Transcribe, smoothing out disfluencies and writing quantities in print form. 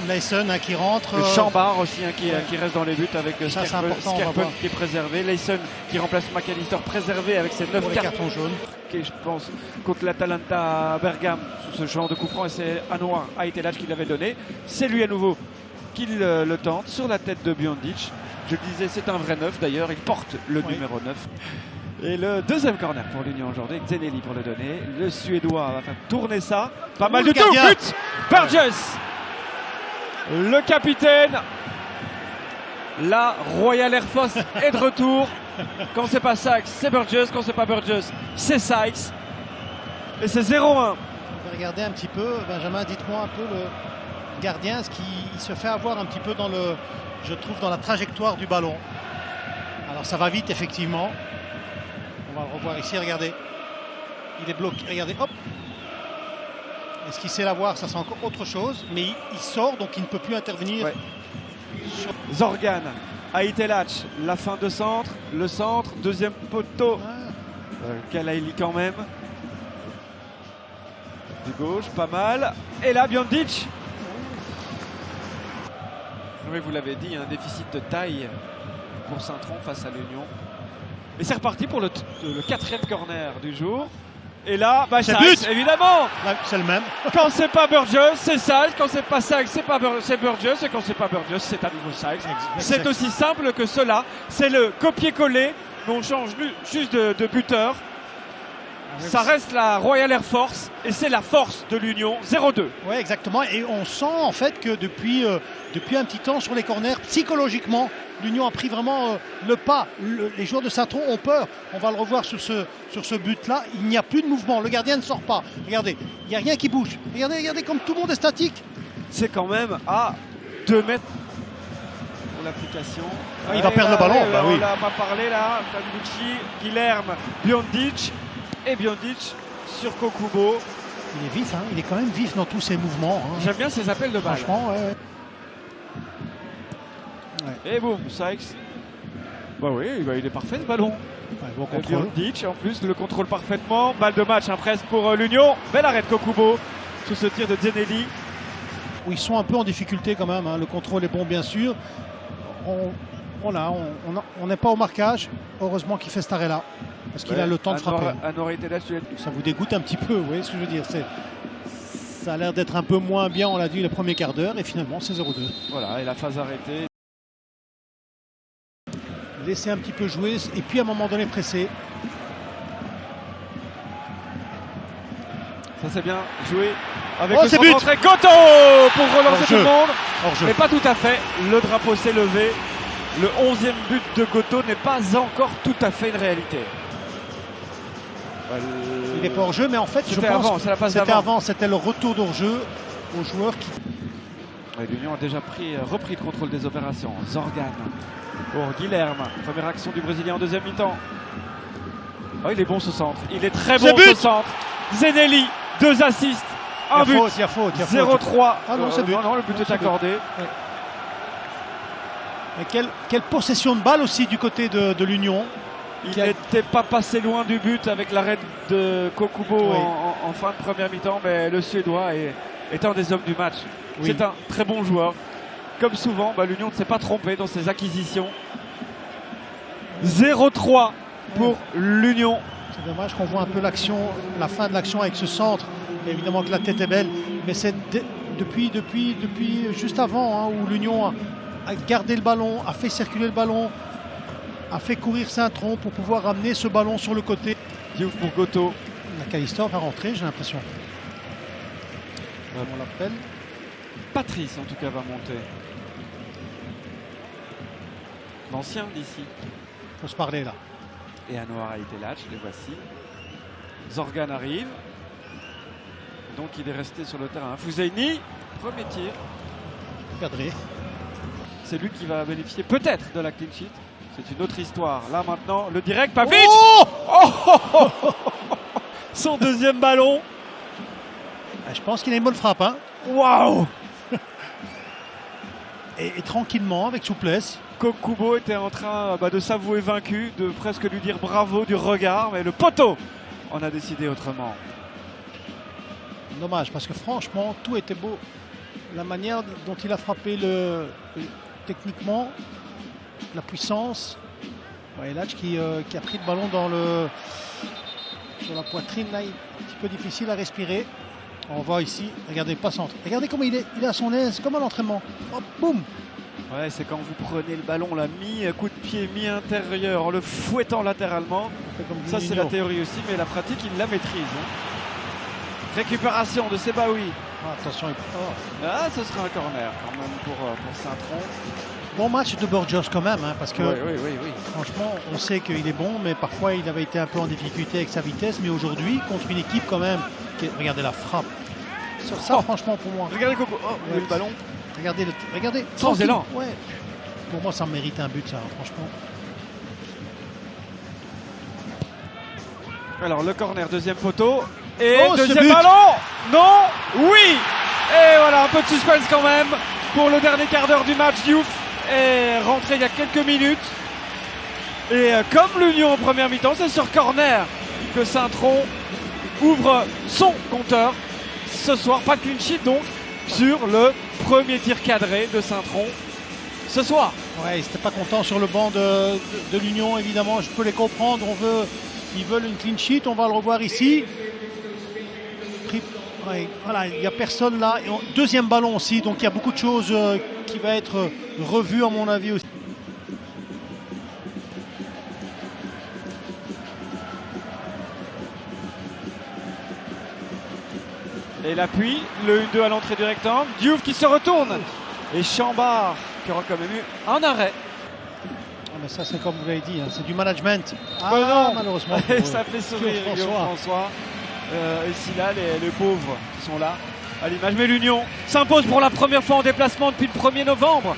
Leysen qui rentre. Le Chambard aussi qui reste dans les buts avec Skerpen qui est préservé. Leysen qui remplace McAllister préservé avec ses 9 cartons jaunes. Qui, je pense, contre l'Atalanta à Bergame sur ce genre de coup franc. Et c'est Anouar Aitelach qui l'avait donné. C'est lui à nouveau qui le tente sur la tête de Biondic. Je le disais, c'est un vrai neuf d'ailleurs. Il porte le numéro 9. Et le deuxième corner pour l'Union aujourd'hui, Zenelli pour le donner. Le Suédois va faire tourner ça. Pas mal du tout. But Burgess, le capitaine. La Royal Air Force est de retour. Quand c'est pas Sykes, c'est Burgess. Quand c'est pas Burgess, c'est Sykes. Et c'est 0-1. On va regarder un petit peu, Benjamin, dites-moi un peu le gardien, ce qui se fait avoir un petit peu dans le, je trouve, dans la trajectoire du ballon. Alors ça va vite effectivement. On va le revoir ici, regardez. Il est bloqué, regardez, hop. Est-ce qu'il sait la voir? Ça c'est encore autre chose. Mais il sort, donc il ne peut plus intervenir. Ouais. Zorgan, Aitelach, la fin de centre, le centre, deuxième poteau. Kalaili quand même. Du gauche, pas mal. Et là, Biondic. Oui, vous l'avez dit, un déficit de taille pour Saint-Tron face à l'Union. Et c'est reparti pour le quatrième corner du jour. Et là, c'est but, évidemment. C'est le même. Quand c'est pas Burgess, c'est Sykes. Quand c'est pas Sykes, c'est Burgess. Et quand c'est pas Burgess, c'est à nouveau Sykes. C'est aussi simple que cela. C'est le copier-coller, mais on change juste de buteur. Ça reste la Royal Air Force et c'est la force de l'Union. 0-2. Oui, exactement. Et on sent en fait que depuis un petit temps sur les corners, psychologiquement, l'Union a pris vraiment le pas. Les joueurs de Saint-Tron ont peur. On va le revoir sur ce but-là. Il n'y a plus de mouvement. Le gardien ne sort pas. Regardez, il n'y a rien qui bouge. Regardez comme tout le monde est statique. C'est quand même à 2 mètres pour l'application. Il va perdre le ballon. On n'a pas parlé là. Tanucci, Guilherme, Biondic. Et Biondic sur Kokubo. Il est vif, hein. Il est quand même vif dans tous ses mouvements. Hein. J'aime bien ses appels de balle. Franchement, Et boum, Sykes. Bah oui, il est parfait ce ballon. Bon contrôle. Biondic en plus le contrôle parfaitement. Balle de match, presque pour l'Union. Bel arrêt de Kokubo sur ce tir de Zenelli. Où ils sont un peu en difficulté quand même. Hein. Le contrôle est bon, bien sûr. On n'est pas au marquage. Heureusement qu'il fait cet arrêt-là. Parce qu'il a le temps de frapper. Ça vous dégoûte un petit peu, vous voyez ce que je veux dire. Ça a l'air d'être un peu moins bien, on l'a dit, le premier quart d'heure. Et finalement, c'est 0-2. Voilà, et la phase arrêtée. Laisser un petit peu jouer. Et puis à un moment donné, presser. Ça c'est bien joué. Avec c'est but. Goto pour relancer tout le monde. Mais pas tout à fait. Le drapeau s'est levé. Le 11e but de Goto n'est pas encore tout à fait une réalité. Il n'est pas hors jeu, mais en fait, je pense que c'était avant. C'était le retour d'hors-jeu aux joueurs qui... L'Union a déjà repris le contrôle des opérations. Zorgan pour Guilherme. Première action du Brésilien en deuxième mi-temps. Oh, il est bon ce centre. Il est très bon ce centre. Zenelli, 2 assists, 1 but. Il y a faute. 0-3. Ah non, c'est but. Non, le but est accordé. Ouais. Et quelle possession de balle aussi du côté de l'Union. Il n'était pas passé loin du but avec l'arrêt de Kokubo en fin de première mi-temps, mais le Suédois est un des hommes du match. Oui. C'est un très bon joueur. Comme souvent, l'Union ne s'est pas trompé dans ses acquisitions. 0-3 pour l'Union. C'est dommage qu'on voit un peu l'action, la fin de l'action avec ce centre. Évidemment que la tête est belle, mais c'est depuis juste avant où l'Union a gardé le ballon, a fait circuler le ballon, a fait courir Saint-Tron pour pouvoir ramener ce ballon sur le côté. Diouf pour Goto. McAllister va rentrer, j'ai l'impression. On l'appelle. Patrice en tout cas va monter. L'ancien d'ici. Il faut se parler là. Et Anouar Aitelach, les voici. Zorgan arrive. Donc il est resté sur le terrain. Fouzaini, premier tir. Cadré. C'est lui qui va bénéficier peut-être de la clean sheet. C'est une autre histoire. Là maintenant, le direct, Pavic. Son deuxième ballon. Je pense qu'il a une bonne frappe. Hein. Waouh. Et tranquillement, avec souplesse. Kokubo était en train de s'avouer vaincu, de presque lui dire bravo du regard, mais le poteau en a décidé autrement. Dommage, parce que franchement, tout était beau. la manière dont il a frappé techniquement, la puissance. Ouais, Latch qui a pris le ballon sur la poitrine, là, il est un petit peu difficile à respirer. On voit ici, regardez, pas centre. Regardez comment il est à son aise, comme à l'entraînement. Hop, boum. Ouais, c'est quand vous prenez le ballon, là, mi-coup de pied, mi-intérieur, en le fouettant latéralement. Ça, c'est la théorie aussi, mais la pratique, il la maîtrise. Hein. Récupération de Sebaoui. Ah, attention. Ah, ce sera un corner quand même pour Saint-Tron. Bon match de Borgios quand même, hein, parce que oui. franchement, on sait qu'il est bon, mais parfois il avait été un peu en difficulté avec sa vitesse. Mais aujourd'hui, contre une équipe quand même, regardez la frappe. Ça, franchement, pour moi. Regardez Coco, le ballon. Regardez. Sans élan. Ouais. Pour moi, ça mérite un but, ça, franchement. Alors le corner, deuxième poteau. Et but. deuxième ballon. Non. Oui. Et voilà, un peu de suspense quand même pour le dernier quart d'heure du match. Diouf est rentré il y a quelques minutes. Et comme l'Union en première mi-temps, c'est sur corner que Saint-Tron ouvre son compteur ce soir. Pas de clean sheet donc sur le premier tir cadré de Saint-Tron ce soir. Ouais, ils n'étaient pas contents sur le banc de l'Union, évidemment. Je peux les comprendre. Ils veulent une clean sheet. On va le revoir ici. Ouais, voilà, il n'y a personne là. Et deuxième ballon aussi, donc il y a beaucoup de choses qui va être revues à mon avis aussi. Et l'appui, le 1-2 à l'entrée du rectangle. Diouf qui se retourne. Et Chambard qui aura quand même eu un arrêt. Ah, mais ça, c'est comme vous l'avez dit, hein, c'est du management. Non. Malheureusement. Et ça fait sourire François. Et Silla, les pauvres qui sont là à l'image. Mais l'Union s'impose pour la première fois en déplacement depuis le 1er novembre